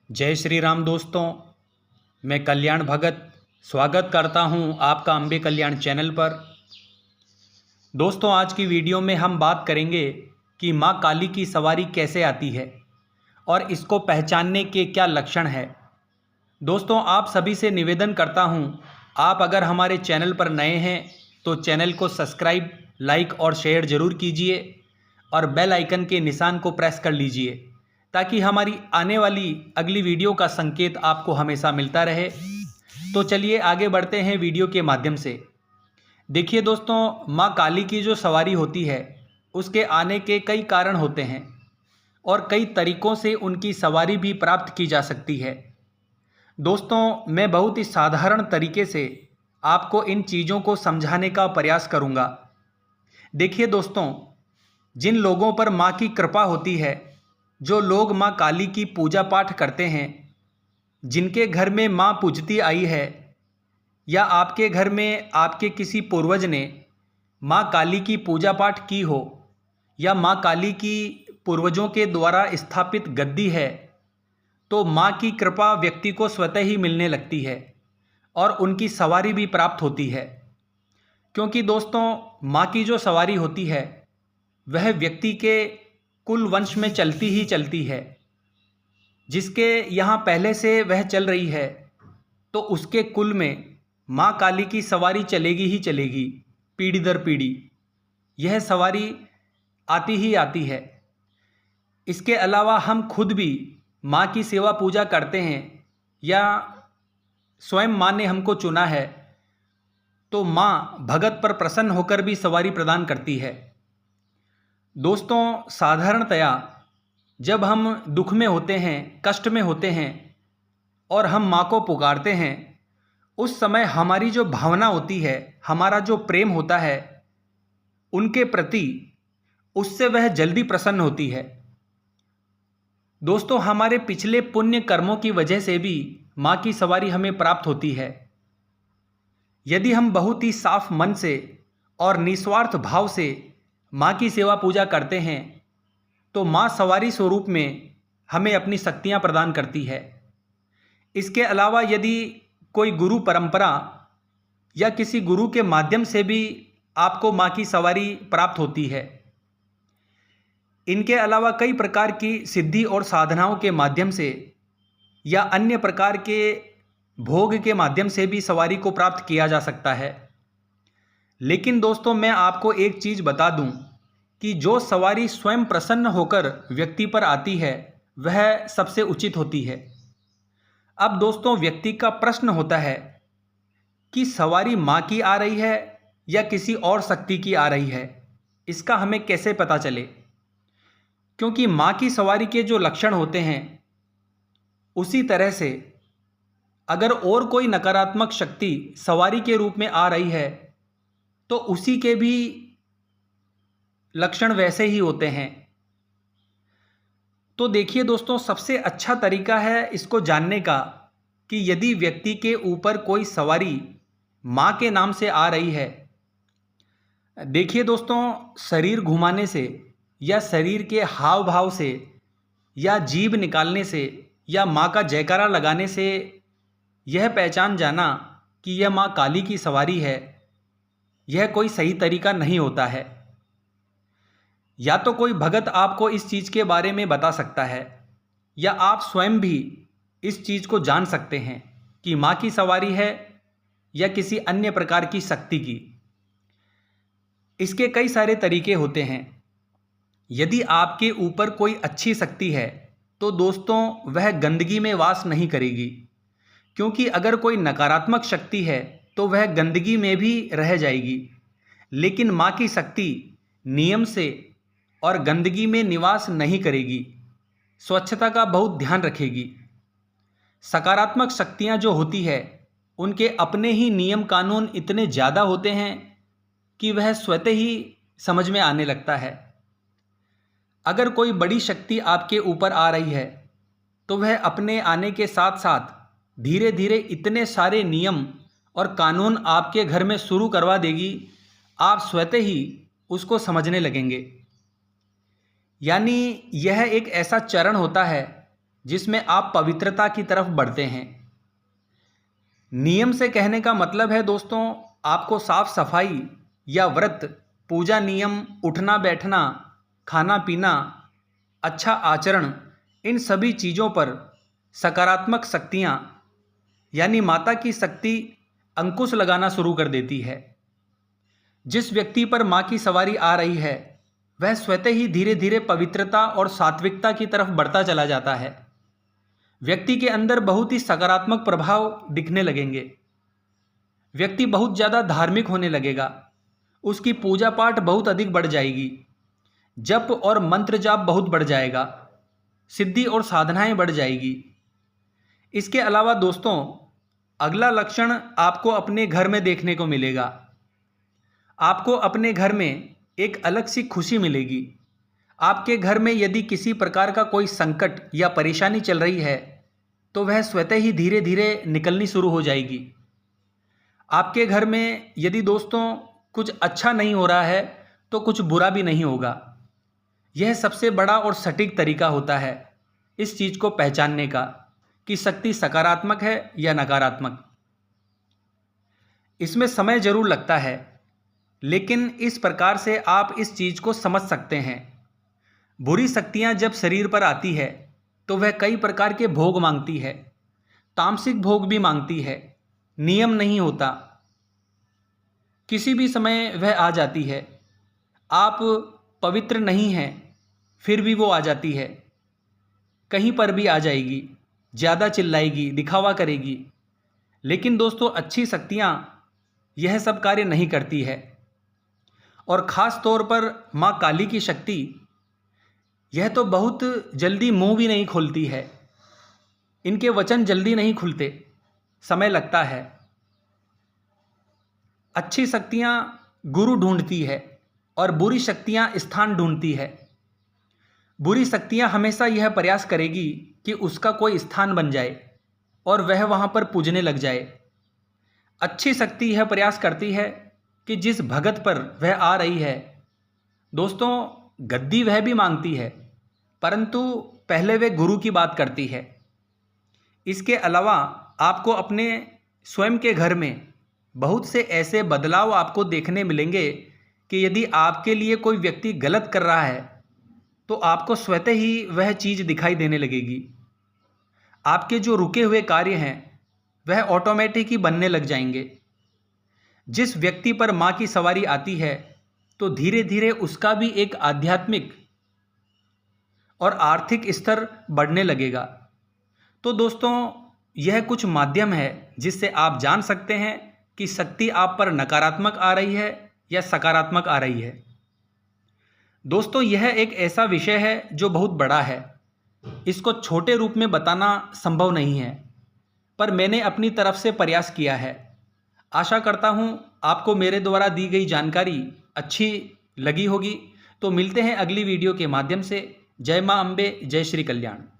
जय श्री राम दोस्तों। मैं कल्याण भगत स्वागत करता हूं आपका अम्बे कल्याण चैनल पर। दोस्तों, आज की वीडियो में हम बात करेंगे कि मां काली की सवारी कैसे आती है और इसको पहचानने के क्या लक्षण हैं। दोस्तों, आप सभी से निवेदन करता हूं, आप अगर हमारे चैनल पर नए हैं तो चैनल को सब्सक्राइब, लाइक और शेयर ज़रूर कीजिए और बेल आइकन के निशान को प्रेस कर लीजिए ताकि हमारी आने वाली अगली वीडियो का संकेत आपको हमेशा मिलता रहे। तो चलिए आगे बढ़ते हैं वीडियो के माध्यम से। देखिए दोस्तों, माँ काली की जो सवारी होती है उसके आने के कई कारण होते हैं और कई तरीक़ों से उनकी सवारी भी प्राप्त की जा सकती है। दोस्तों, मैं बहुत ही साधारण तरीके से आपको इन चीज़ों को समझाने का प्रयास करूँगा। देखिए दोस्तों, जिन लोगों पर माँ की कृपा होती है, जो लोग माँ काली की पूजा पाठ करते हैं, जिनके घर में माँ पूजती आई है या आपके घर में आपके किसी पूर्वज ने माँ काली की पूजा पाठ की हो या माँ काली की पूर्वजों के द्वारा स्थापित गद्दी है, तो माँ की कृपा व्यक्ति को स्वतः ही मिलने लगती है और उनकी सवारी भी प्राप्त होती है। क्योंकि दोस्तों, माँ की जो सवारी होती है वह व्यक्ति के कुल वंश में चलती ही चलती है। जिसके यहाँ पहले से वह चल रही है तो उसके कुल में माँ काली की सवारी चलेगी ही चलेगी, पीढ़ी दर पीढ़ी यह सवारी आती ही आती है। इसके अलावा हम खुद भी माँ की सेवा पूजा करते हैं या स्वयं माँ ने हमको चुना है तो माँ भगत पर प्रसन्न होकर भी सवारी प्रदान करती है। दोस्तों, साधारणतया जब हम दुख में होते हैं, कष्ट में होते हैं और हम माँ को पुकारते हैं, उस समय हमारी जो भावना होती है, हमारा जो प्रेम होता है उनके प्रति, उससे वह जल्दी प्रसन्न होती है। दोस्तों, हमारे पिछले पुण्य कर्मों की वजह से भी माँ की सवारी हमें प्राप्त होती है। यदि हम बहुत ही साफ मन से और निस्वार्थ भाव से माँ की सेवा पूजा करते हैं तो माँ सवारी स्वरूप में हमें अपनी शक्तियाँ प्रदान करती है। इसके अलावा यदि कोई गुरु परंपरा या किसी गुरु के माध्यम से भी आपको माँ की सवारी प्राप्त होती है। इनके अलावा कई प्रकार की सिद्धि और साधनाओं के माध्यम से या अन्य प्रकार के भोग के माध्यम से भी सवारी को प्राप्त किया जा सकता है। लेकिन दोस्तों, मैं आपको एक चीज़ बता दूं कि जो सवारी स्वयं प्रसन्न होकर व्यक्ति पर आती है वह सबसे उचित होती है। अब दोस्तों, व्यक्ति का प्रश्न होता है कि सवारी माँ की आ रही है या किसी और शक्ति की आ रही है, इसका हमें कैसे पता चले। क्योंकि माँ की सवारी के जो लक्षण होते हैं उसी तरह से अगर और कोई नकारात्मक शक्ति सवारी के रूप में आ रही है तो उसी के भी लक्षण वैसे ही होते हैं। तो देखिए दोस्तों, सबसे अच्छा तरीका है इसको जानने का कि यदि व्यक्ति के ऊपर कोई सवारी माँ के नाम से आ रही है। देखिए दोस्तों, शरीर घुमाने से या शरीर के हाव भाव से या जीभ निकालने से या माँ का जयकारा लगाने से यह पहचान जाना कि यह माँ काली की सवारी है, यह कोई सही तरीका नहीं होता है। या तो कोई भगत आपको इस चीज़ के बारे में बता सकता है या आप स्वयं भी इस चीज़ को जान सकते हैं कि माँ की सवारी है या किसी अन्य प्रकार की शक्ति की। इसके कई सारे तरीके होते हैं। यदि आपके ऊपर कोई अच्छी शक्ति है तो दोस्तों वह गंदगी में वास नहीं करेगी, क्योंकि अगर कोई नकारात्मक शक्ति है तो वह गंदगी में भी रह जाएगी। लेकिन माँ की शक्ति नियम से और गंदगी में निवास नहीं करेगी, स्वच्छता का बहुत ध्यान रखेगी। सकारात्मक शक्तियाँ जो होती है उनके अपने ही नियम कानून इतने ज़्यादा होते हैं कि वह स्वतः ही समझ में आने लगता है। अगर कोई बड़ी शक्ति आपके ऊपर आ रही है तो वह अपने आने के साथ साथ धीरे धीरे इतने सारे नियम और कानून आपके घर में शुरू करवा देगी, आप स्वतः ही उसको समझने लगेंगे। यानी यह एक ऐसा चरण होता है जिसमें आप पवित्रता की तरफ बढ़ते हैं। नियम से कहने का मतलब है दोस्तों, आपको साफ सफाई या व्रत, पूजा नियम, उठना बैठना, खाना पीना, अच्छा आचरण, इन सभी चीज़ों पर सकारात्मक शक्तियाँ यानी माता की शक्ति अंकुश लगाना शुरू कर देती है। जिस व्यक्ति पर माँ की सवारी आ रही है वह स्वतः ही धीरे धीरे पवित्रता और सात्विकता की तरफ बढ़ता चला जाता है। व्यक्ति के अंदर बहुत ही सकारात्मक प्रभाव दिखने लगेंगे। व्यक्ति बहुत ज़्यादा धार्मिक होने लगेगा। उसकी पूजा पाठ बहुत अधिक बढ़ जाएगी। जप और मंत्र जाप बहुत बढ़ जाएगा। सिद्धि और साधनाएं बढ़ जाएगी। इसके अलावा दोस्तों, अगला लक्षण आपको अपने घर में देखने को मिलेगा। आपको अपने घर में एक अलग सी खुशी मिलेगी। आपके घर में यदि किसी प्रकार का कोई संकट या परेशानी चल रही है तो वह स्वतः ही धीरे धीरे निकलनी शुरू हो जाएगी। आपके घर में यदि दोस्तों कुछ अच्छा नहीं हो रहा है तो कुछ बुरा भी नहीं होगा। यह सबसे बड़ा और सटीक तरीका होता है इस चीज़ को पहचानने का कि शक्ति सकारात्मक है या नकारात्मक। इसमें समय जरूर लगता है, लेकिन इस प्रकार से आप इस चीज़ को समझ सकते हैं। बुरी शक्तियां जब शरीर पर आती है तो वह कई प्रकार के भोग मांगती है। तामसिक भोग भी मांगती है। नियम नहीं होता, किसी भी समय वह आ जाती है। आप पवित्र नहीं हैं फिर भी वो आ जाती है। कहीं पर भी आ जाएगी, ज़्यादा चिल्लाएगी, दिखावा करेगी। लेकिन दोस्तों, अच्छी शक्तियाँ यह सब कार्य नहीं करती है। और ख़ास तौर पर माँ काली की शक्ति, यह तो बहुत जल्दी मुंह भी नहीं खोलती है। इनके वचन जल्दी नहीं खुलते, समय लगता है। अच्छी शक्तियाँ गुरु ढूंढती है और बुरी शक्तियाँ स्थान ढूंढती है। बुरी शक्तियाँ हमेशा यह प्रयास करेगी कि उसका कोई स्थान बन जाए और वह वहाँ पर पूजने लग जाए। अच्छी शक्ति यह प्रयास करती है कि जिस भगत पर वह आ रही है, दोस्तों गद्दी वह भी मांगती है, परंतु पहले वे गुरु की बात करती है। इसके अलावा आपको अपने स्वयं के घर में बहुत से ऐसे बदलाव आपको देखने मिलेंगे कि यदि आपके लिए कोई व्यक्ति गलत कर रहा है तो आपको स्वतः ही वह चीज़ दिखाई देने लगेगी। आपके जो रुके हुए कार्य हैं वह ऑटोमेटिक ही बनने लग जाएंगे। जिस व्यक्ति पर माँ की सवारी आती है तो धीरे धीरे उसका भी एक आध्यात्मिक और आर्थिक स्तर बढ़ने लगेगा। तो दोस्तों, यह कुछ माध्यम है जिससे आप जान सकते हैं कि शक्ति आप पर नकारात्मक आ रही है या सकारात्मक आ रही है। दोस्तों, यह एक ऐसा विषय है जो बहुत बड़ा है। इसको छोटे रूप में बताना संभव नहीं है, पर मैंने अपनी तरफ से प्रयास किया है। आशा करता हूँ आपको मेरे द्वारा दी गई जानकारी अच्छी लगी होगी। तो मिलते हैं अगली वीडियो के माध्यम से। जय माँ अम्बे, जय श्री कल्याण।